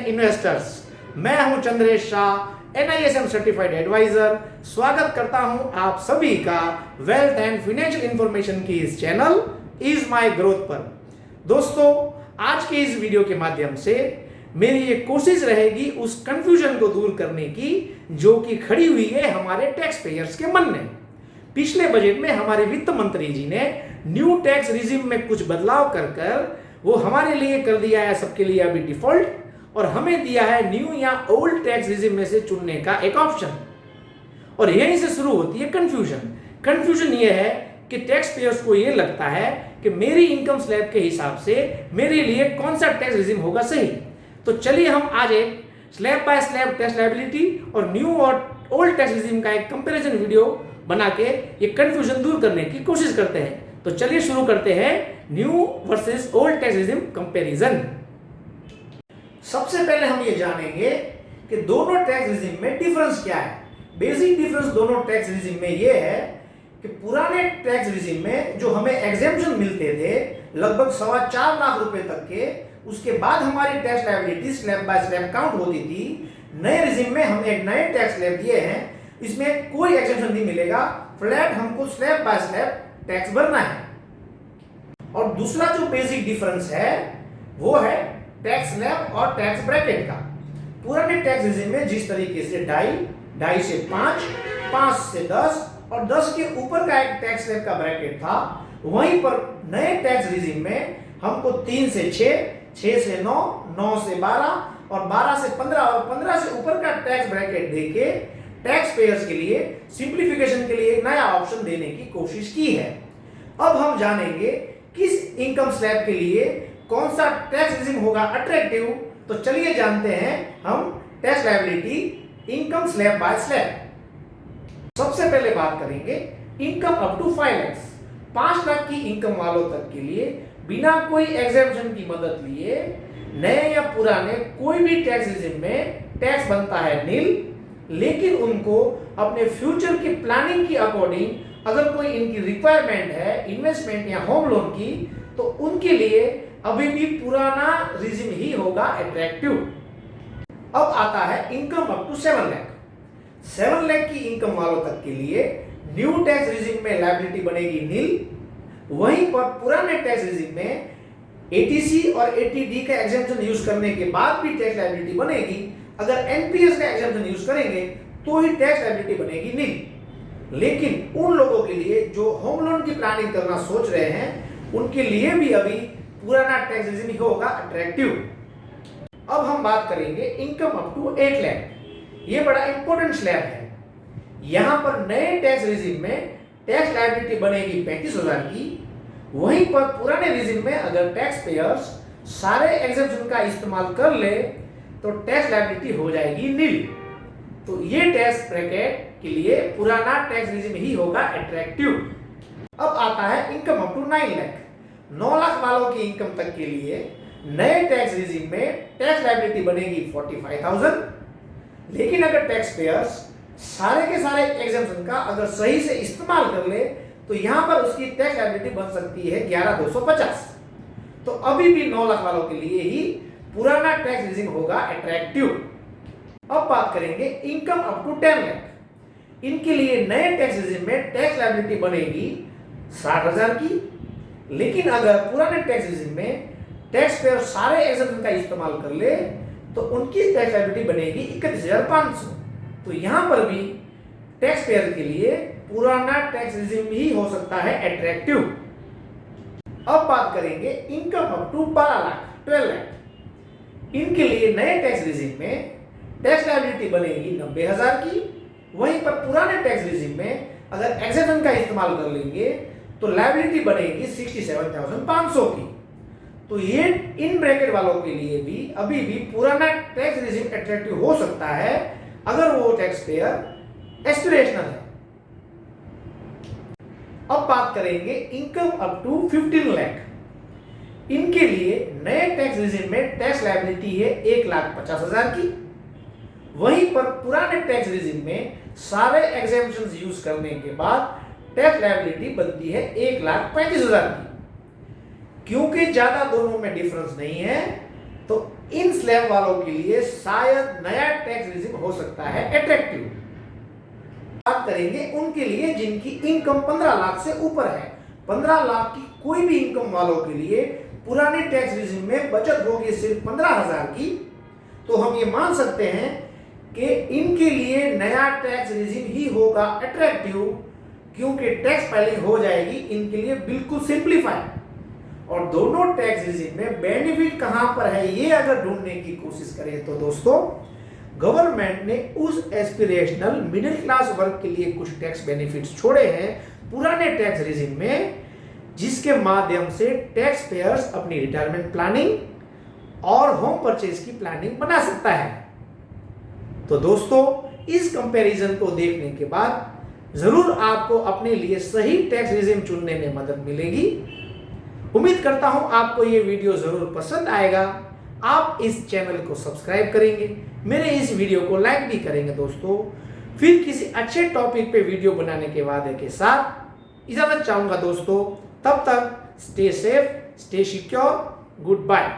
Investors. मैं हूं Chandresh Shah, NISM certified advisor. स्वागत करता हूं आप सभी का वेल्थ एंड फाइनेंशियल इंफॉर्मेशन की इस चैनल इज माय ग्रोथ पर। दोस्तों, आज के इस वीडियो के माध्यम से मेरी ये कोशिश रहेगी उस कंफ्यूजन को दूर करने की जो कि खड़ी हुई है हमारे टैक्स पेयर्स के मन में। पिछले बजट में हमारे वित्त मंत्री जी ने न्यू टैक्स रिजिम में कुछ बदलाव कर वो हमारे लिए कर दिया है सबके लिए अभी डिफॉल्ट, और हमें दिया है न्यू या ओल्ड टैक्स रिजिम में से चुनने का एक ऑप्शन। और यहीं से शुरू होती है कंफ्यूजन ये है कि टैक्स पेयर्स को ये लगता है कि मेरी इनकम स्लैब के हिसाब से मेरे लिए कौन सा टैक्स रिजिम होगा सही। तो चलिए हम आज एक slab by slab tax liability और न्यू और ओल्ड टैक्स रिजिम का एक कंपैरिजन वीडियो बना के ये कंफ्यूजन दूर करने की कोशिश करते हैं। तो चलिए शुरू करते हैं new versus old tax regime comparison. सबसे पहले हम ये जानेंगे कि दोनों टैक्स रिजिम में डिफरेंस क्या है। बेसिक डिफरेंस दोनों टैक्स रिजिम में ये है कि पुराने टैक्स रिजिम में जो हमें एग्जेम्पशन मिलते थे लगभग 4.25 लाख रुपए तक के, उसके बाद हमारी tax liability slab by slab count होती थी। नए रिजिम में हम एक नए टैक्स स्लैब दिए हैं, इसमें कोई एग्जेम्पशन नहीं मिलेगा, फ्लैट हमको स्लैब बाय स्लैब टैक्स भरना है। और दूसरा जो बेसिक डिफरेंस है वो है टैक्स स्लैब और टैक्स ब्रैकेट का। पुराने टैक्स रिजिम में जिस तरीके से 2.5 से 5, 5 से 10 और 10 के ऊपर का एक टैक्स स्लैब का ब्रैकेट था, वहीं पर नए टैक्स रिजिम में हमको 3 से 6, 6 से 9, 9 से 12 और 12 से 15 और 15 से ऊपर का टैक्स ब्रैकेट देके टैक्स पेयर्स के लिए सिंप्लीफिकेशन के लिए एक नया ऑप्शन देने की कोशिश की है। अब हम जानेंगे किस इनकम स्लैब के लिए कौन सा टैक्स रिजिम होगा अट्रैक्टिव। तो चलिए जानते हैं हम tax liability income slab by slab. सबसे पहले बात करेंगे income up to 5 lakh, 5 lakh की इनकम वालों तक के लिए बिना कोई एग्जेम्पशन की मदद लिए नए या पुराने कोई भी टैक्स रिजिम में टैक्स बनता है नील। लेकिन उनको अपने फ्यूचर की प्लानिंग की अकॉर्डिंग अगर कोई इनकी रिक्वायरमेंट है इन्वेस्टमेंट या होम लोन की, तो उनके लिए अभी भी पुराना रिजिम ही होगा अट्रैक्टिव। अब आता है income up to 7 lakh. 7 lakh की इनकम वालों तक के लिए न्यू टैक्स रिजिम में लायबिलिटी बनेगी नील। वहीं पर पुराने टैक्स रिजिम में ATC और ATD का एग्जेम्पशन यूज करने के बाद भी टैक्स लायबिलिटी बनेगी। अगर NPS का एग्जेम्पशन यूज करेंगे तो ही टैक्स लायबिलिटी बनेगी नील। लेकिन उन लोगों के लिए जो होम लोन की प्लानिंग करना सोच रहे हैं, उनके लिए भी अभी पुराना टैक्स रिजिम ही होगा अट्रैक्टिव। अब हम बात करेंगे इनकम अप टू 8 लाख। ये बड़ा इंपॉर्टेंट स्लैब है। यहां पर नए टैक्स रिजिम में टैक्स लायबिलिटी बनेगी 35,000 की। वहीं पर पुराने रिजिम में अगर टैक्स पेयर्स सारे एग्जेम्पशन का इस्तेमाल कर ले तो टैक्स लायबिलिटी हो जाएगी नील। तो ये टैक्स ब्रैकेट के लिए पुराना टैक्स रिजिम ही होगा अट्रैक्टिव। अब आता है income up to 9 lakh. 9 lakh वालों की इनकम तक के लिए नए टैक्स रिजिम में टैक्स लायबिलिटी बनेगी 45,000। लेकिन अगर टैक्स पेयर्स सारे के सारे एग्जेम्पशन का अगर सही से इस्तेमाल कर ले तो यहां पर उसकी टैक्स लायबिलिटी बन सकती है 11,250। तो अभी भी 9 लाख वालों के लिए ही पुराना टैक्स रिजिम होगा अट्रैक्टिव। अब बात करेंगे इनकम अप टू 10 लाख। इनके लिए नए टैक्स रिजिम में टैक्स लायबिलिटी बनेगी 60,000 की। लेकिन अगर पुराने टैक्स रिजिम में टैक्स पेयर सारे एग्जेम्पशन का इस्तेमाल कर ले तो उनकी टैक्स लायबिलिटी बनेगी 31,500। तो यहां पर भी टैक्स पेयर के लिए पुराना टैक्स रिजिम ही हो सकता है अट्रैक्टिव। अब बात करेंगे income up to 12 lakh, 12 lakh. इनके लिए नए टैक्स रिजिम में टैक्स लायबिलिटी बनेगी 90,000 की। वहीं पर पुराने टैक्स रिजिम में अगर एग्जेम्पशन का इस्तेमाल कर लेंगे तो लायबिलिटी बनेगी 67,500 की। तो ये इन ब्रैकेट वालों के लिए भी अभी भी पुराना टैक्स रिजिम अट्रैक्टिव हो सकता है अगर वो टैक्स पेयर एस्पिरेशनल है। अब बात करेंगे इनकम अप टू 15 लाख। इनके लिए नए टैक्स रिजिम में टैक्स लायबिलिटी है 1,50,000 की। वहीं पर पुराने टैक्स रिजिम में सारे एग्जेम्पशंस यूज करने के बाद टैक्स लायबिलिटी बनती है 1,35,000 की। क्योंकि ज्यादा दोनों में डिफरेंस नहीं है, तो इन स्लैब वालों के लिए शायद नया टैक्स रिजिम हो सकता है अट्रैक्टिव। बात करेंगे उनके लिए जिनकी इनकम 15 लाख से ऊपर है। 15 लाख की कोई भी इनकम वालों के लिए पुराने टैक्स रिजिम में बचत होगी सिर्फ 15,000 की। तो हम ये मान सकते हैं कि इनके लिए नया टैक्स रिजिम ही होगा अट्रैक्टिव, क्योंकि टैक्स फाइलिंग हो जाएगी इनके लिए बिल्कुल सिंप्लीफाइड। और दोनों टैक्स रिजिम में बेनिफिट कहां पर है ये अगर ढूंढने की कोशिश करें तो दोस्तों, गवर्नमेंट ने उस एस्पिरेशनल मिडिल क्लास वर्ग के लिए कुछ टैक्स बेनिफिट्स छोड़े हैं पुराने टैक्स रिजिम में, जिसके माध्यम से टैक्स पेयर्स अपनी रिटायरमेंट प्लानिंग और होम परचेज की प्लानिंग बना सकता है। तो दोस्तों, इस कंपैरिजन को देखने के बाद जरूर आपको अपने लिए सही टैक्स रिजिम चुनने में मदद मिलेगी। उम्मीद करता हूं आपको यह वीडियो जरूर पसंद आएगा। आप इस चैनल को सब्सक्राइब करेंगे, मेरे इस वीडियो को लाइक भी करेंगे। दोस्तों, फिर किसी अच्छे टॉपिक पे वीडियो बनाने के वादे के साथ इजाजत चाहूंगा दोस्तों। तब तक stay safe, stay secure, good bye.